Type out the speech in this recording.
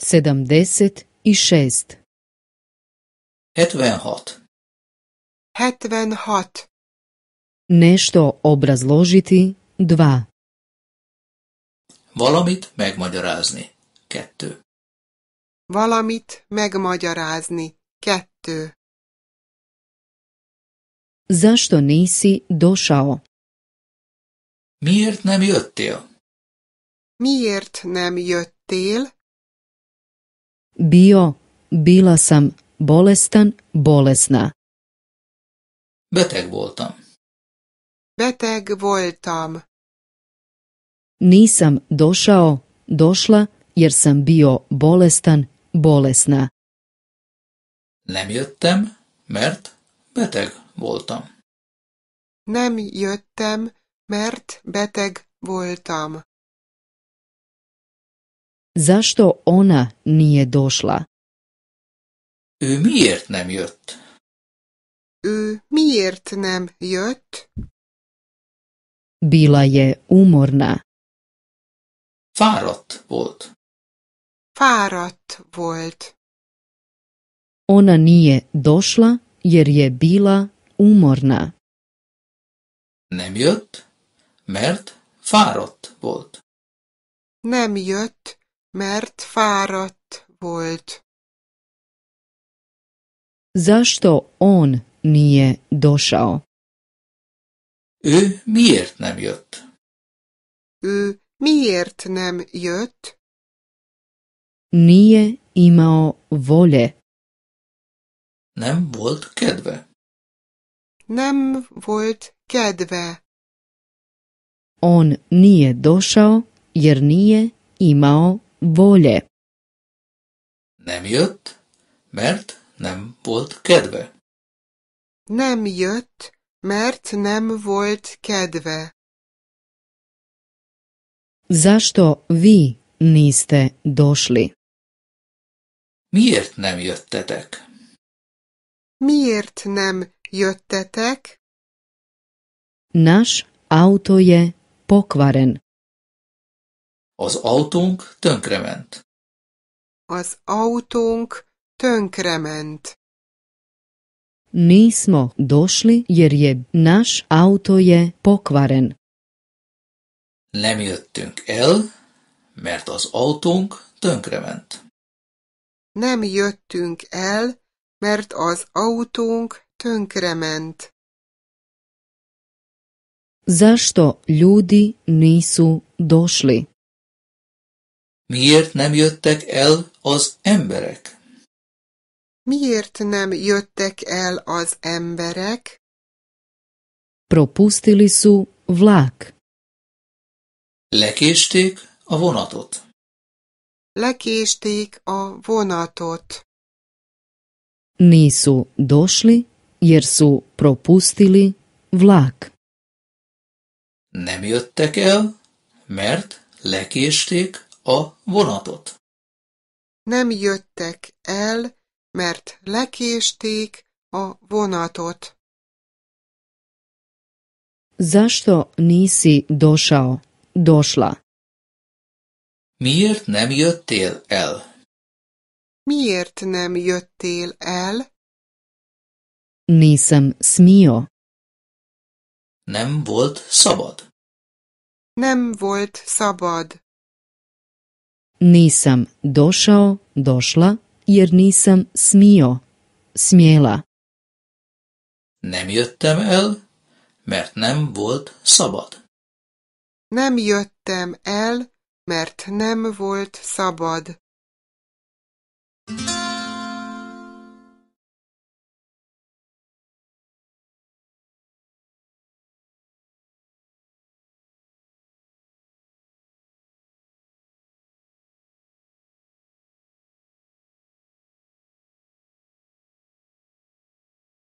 76. 76. 76. Nešto obrazložiti 2. Valamit megmagyarázni 2. Valamit megmagyarázni 2. Zašto nisi došao? Miért nem jöttél? Miért nem jöttél? Bila sam bolestan, bolesna. Beteg voltam. Beteg voltam. Nisam došao, došla, jer sam bio bolestan, bolesna. Nem jöttem, mert beteg voltam. Nem jöttem, mert beteg voltam. Zašto ona nije došla? Ő miért nem jött? Ő miért nem jött? Bila je umorna. Fáradt volt. Fáradt volt. Ona nije došla, jer je bila umorna. Nem jött, mert fáradt volt. Nem jött, mert fáradt volt. Zašto on nije došao? Ő miért nem jött? Ő miért nem jött? Nije imao volje. Nem volt kedve. Nem volt kedve. On nije došao, jer nije imao volje. Nem jött, mert nem volt kedve. Nem jött, mert nem volt kedve. Zašto vi niste došli? Miért nem jöttetek? Miért nem jöttetek? Naš auto je pokvaren. Az autónk tönkrement. Az autónk tönkrement. Nismo došli jer je naš auto je pokvaren. Nem jöttünk el, mert az autónk tönkrement. Nem jöttünk el, mert az autónk tönkrement. Zašto ljudi nisu došli? Miért nem jöttek el az emberek? Miért nem jöttek el az emberek? Propustili su vlak. Lekésték a vonatot. Lekésték a vonatot. Nisu došli jer su propustili vlak. Nem jöttek el, mert lekésték a vonatot. Nem jöttek el, mert lekésték a vonatot. Zašto nisi došao, došla? Miért nem jöttél el? Miért nem jöttél el? Nisam smio. Nem volt szabad. Nem volt szabad. Nisam došao, došla, jer nisam smio, smjela. Nem jöttem el, mert nem volt szabad. Nem jöttem el, mert nem volt szabad.